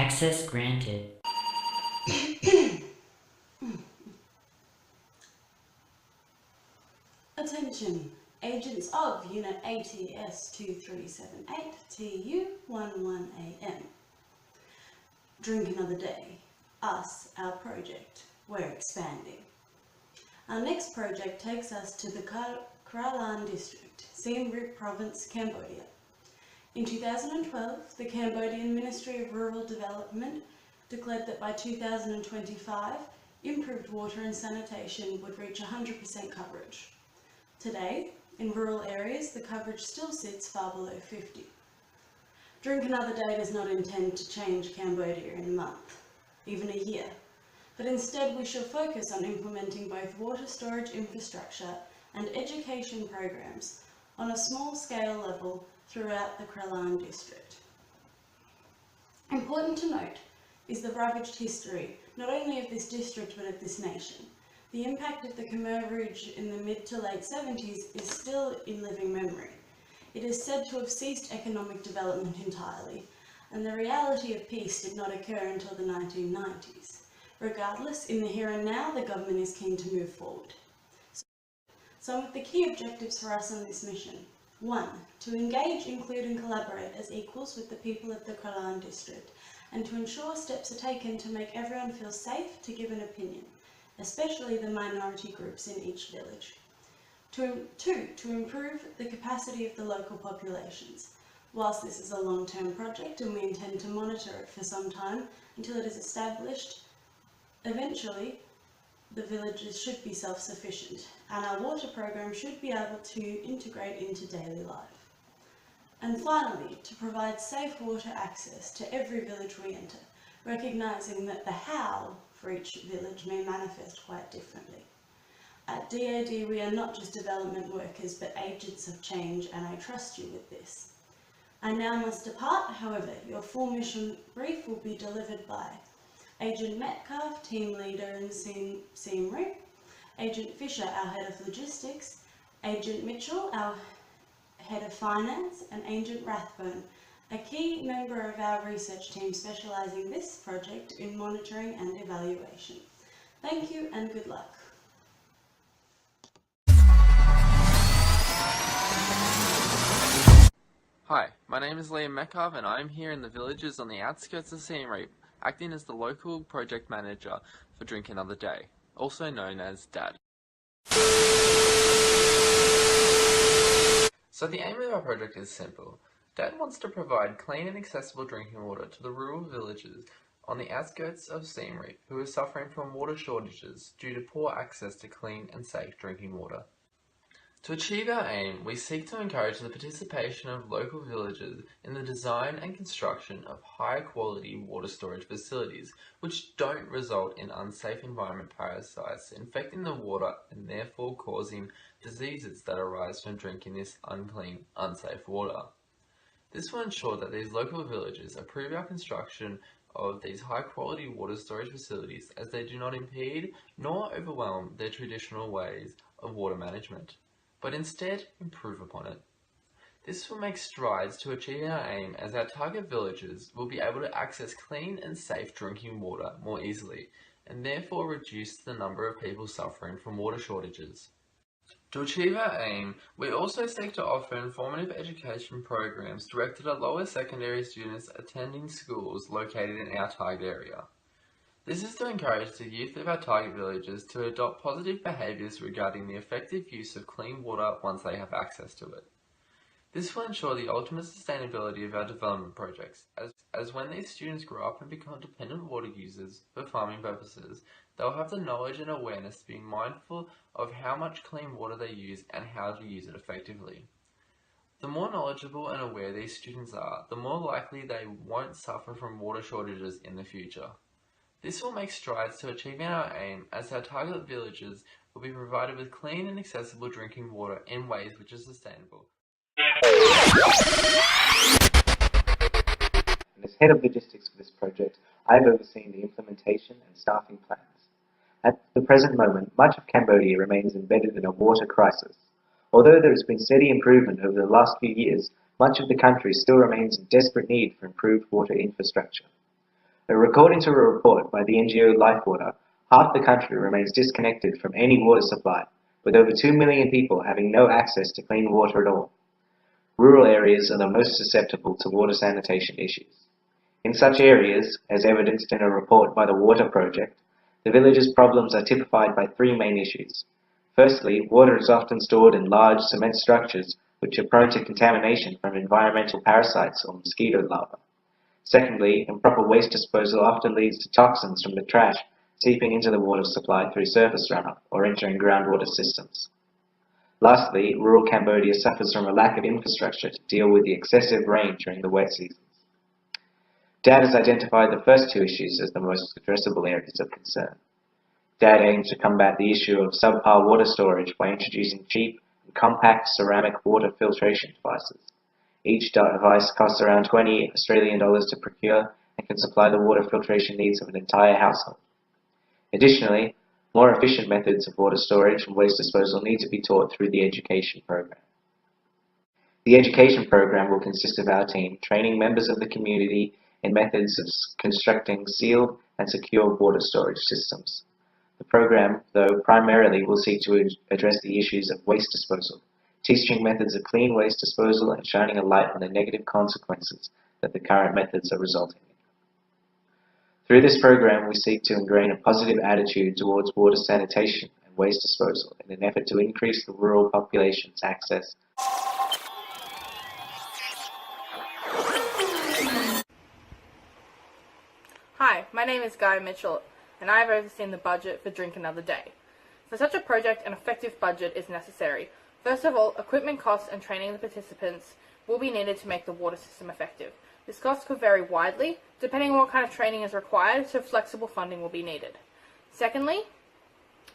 Access granted. Attention, agents of Unit ATS 2378 TU 11AM. Drink another day. Us, our project. We're expanding. Our next project takes us to the Kralan district, Siem Reap province, Cambodia. In 2012, the Cambodian Ministry of Rural Development declared that by 2025, improved water and sanitation would reach 100% coverage. Today, in rural areas, the coverage still sits far below 50. Drink Another Day does not intend to change Cambodia in a month, even a year, but instead we shall focus on implementing both water storage infrastructure and education programs on a small scale level throughout the Kralan district. Important to note is the ravaged history, not only of this district but of this nation. The impact of the Khmer Rouge in the mid to late 70s is still in living memory. It is said to have ceased economic development entirely, and the reality of peace did not occur until the 1990s. Regardless, in the here and now, the government is keen to move forward. Some of the key objectives for us on this mission. 1. To engage, include and collaborate as equals with the people of the Kralan district, and to ensure steps are taken to make everyone feel safe to give an opinion, especially the minority groups in each village. 2. To improve the capacity of the local populations. Whilst this is a long-term project and we intend to monitor it for some time until it is established, eventually the villages should be self-sufficient and our water program should be able to integrate into daily life. And finally, to provide safe water access to every village we enter, recognising that the how for each village may manifest quite differently. At DAD, we are not just development workers, but agents of change, and I trust you with this. I now must depart, however, your full mission brief will be delivered by Agent Metcalf, team leader in Siem Reap, Agent Fisher, our head of logistics, Agent Mitchell, our head of finance, and Agent Rathbone, a key member of our research team specialising this project in monitoring and evaluation. Thank you and good luck. Hi, my name is Liam Metcalf and I'm here in the villages on the outskirts of Siem Reap, acting as the local project manager for Drink Another Day, also known as DAD. So the aim of our project is simple. DAD wants to provide clean and accessible drinking water to the rural villages on the outskirts of Siem Reap who are suffering from water shortages due to poor access to clean and safe drinking water. To achieve our aim, we seek to encourage the participation of local villagers in the design and construction of high-quality water storage facilities, which don't result in unsafe environment parasites infecting the water and therefore causing diseases that arise from drinking this unclean, unsafe water. This will ensure that these local villages approve our construction of these high-quality water storage facilities as they do not impede nor overwhelm their traditional ways of water management, but instead improve upon it. This will make strides to achieve our aim as our target villages will be able to access clean and safe drinking water more easily and therefore reduce the number of people suffering from water shortages. To achieve our aim, we also seek to offer informative education programs directed at lower secondary students attending schools located in our target area. This is to encourage the youth of our target villages to adopt positive behaviours regarding the effective use of clean water once they have access to it. This will ensure the ultimate sustainability of our development projects, as when these students grow up and become dependent water users for farming purposes, they will have the knowledge and awareness to be mindful of how much clean water they use and how to use it effectively. The more knowledgeable and aware these students are, the more likely they won't suffer from water shortages in the future. This will make strides to achieving our aim as our target villages will be provided with clean and accessible drinking water in ways which are sustainable. And as head of logistics for this project, I have overseen the implementation and staffing plans. At the present moment, much of Cambodia remains embedded in a water crisis. Although there has been steady improvement over the last few years, much of the country still remains in desperate need for improved water infrastructure. According to a report by the NGO Lifewater, half the country remains disconnected from any water supply, with over 2 million people having no access to clean water at all. Rural areas are the most susceptible to water sanitation issues. In such areas, as evidenced in a report by the Water Project, the village's problems are typified by three main issues. Firstly, water is often stored in large cement structures which are prone to contamination from environmental parasites or mosquito larvae. Secondly, improper waste disposal often leads to toxins from the trash seeping into the water supply through surface runoff or entering groundwater systems. Lastly, rural Cambodia suffers from a lack of infrastructure to deal with the excessive rain during the wet seasons. DAD has identified the first two issues as the most addressable areas of concern. DAD aims to combat the issue of subpar water storage by introducing cheap and compact ceramic water filtration devices. Each device costs around $20 Australian to procure and can supply the water filtration needs of an entire household. Additionally, more efficient methods of water storage and waste disposal need to be taught through the education program. The education program will consist of our team training members of the community in methods of constructing sealed and secure water storage systems. The program, though, primarily will seek to address the issues of waste disposal, teaching methods of clean waste disposal and shining a light on the negative consequences that the current methods are resulting in. Through this program, we seek to ingrain a positive attitude towards water sanitation and waste disposal in an effort to increase the rural population's access. Hi, my name is Guy Mitchell, and I have overseen the budget for Drink Another Day. For such a project, an effective budget is necessary. First of all, equipment costs and training of the participants will be needed to make the water system effective. This cost could vary widely, depending on what kind of training is required, so flexible funding will be needed. Secondly,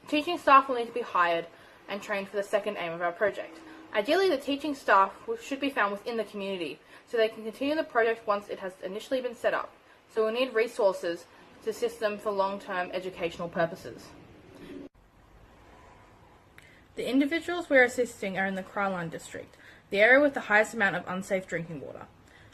teaching staff will need to be hired and trained for the second aim of our project. Ideally, the teaching staff should be found within the community, so they can continue the project once it has initially been set up. So we'll need resources to assist them for long-term educational purposes. The individuals we're assisting are in the Krylan district, the area with the highest amount of unsafe drinking water.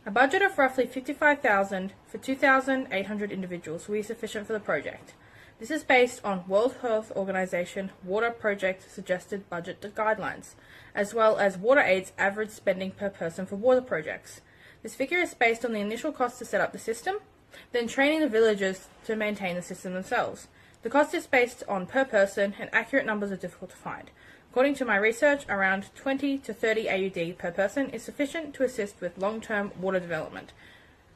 A budget of roughly $55,000 for 2,800 individuals will be sufficient for the project. This is based on World Health Organization Water Project suggested budget guidelines, as well as WaterAid's average spending per person for water projects. This figure is based on the initial cost to set up the system, then training the villagers to maintain the system themselves. The cost is based on per person, and accurate numbers are difficult to find. According to my research, around 20 to 30 AUD per person is sufficient to assist with long-term water development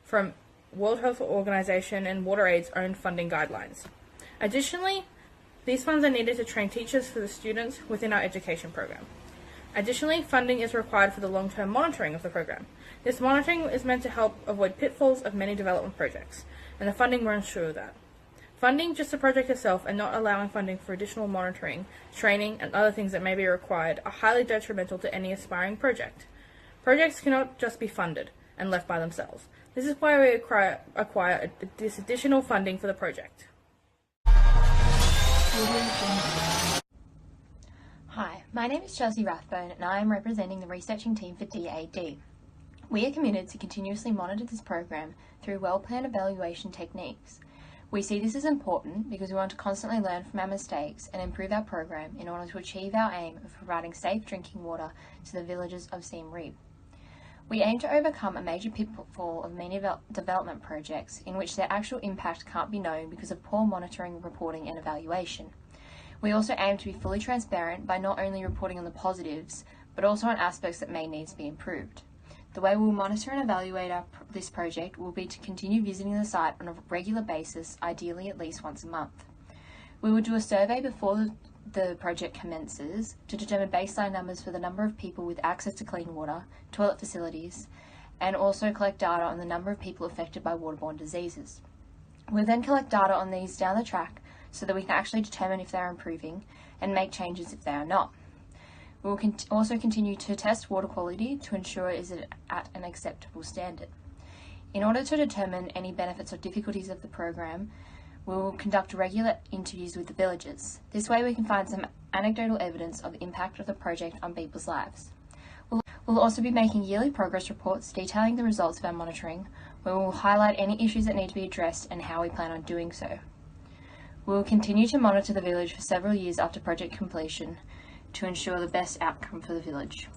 from World Health Organization and WaterAid's own funding guidelines. Additionally, these funds are needed to train teachers for the students within our education program. Additionally, funding is required for the long-term monitoring of the program. This monitoring is meant to help avoid pitfalls of many development projects, and the funding will ensure that. Funding just the project itself and not allowing funding for additional monitoring, training, and other things that may be required are highly detrimental to any aspiring project. Projects cannot just be funded and left by themselves. This is why we acquire this additional funding for the project. Hi, my name is Chelsea Rathbone and I am representing the researching team for DAD. We are committed to continuously monitor this program through well-planned evaluation techniques. We see this as important because we want to constantly learn from our mistakes and improve our program in order to achieve our aim of providing safe drinking water to the villagers of Siem Reap. We aim to overcome a major pitfall of many development projects in which their actual impact can't be known because of poor monitoring, reporting and evaluation. We also aim to be fully transparent by not only reporting on the positives, but also on aspects that may need to be improved. The way we will monitor and evaluate this project will be to continue visiting the site on a regular basis, ideally at least once a month. We will do a survey before the project commences to determine baseline numbers for the number of people with access to clean water, toilet facilities, and also collect data on the number of people affected by waterborne diseases. We'll then collect data on these down the track so that we can actually determine if they are improving and make changes if they are not. We will also continue to test water quality to ensure it is at an acceptable standard. In order to determine any benefits or difficulties of the program, we will conduct regular interviews with the villagers. This way we can find some anecdotal evidence of the impact of the project on people's lives. We'll also be making yearly progress reports detailing the results of our monitoring, We will highlight any issues that need to be addressed and how we plan on doing so. We will continue to monitor the village for several years after project completion to ensure the best outcome for the village.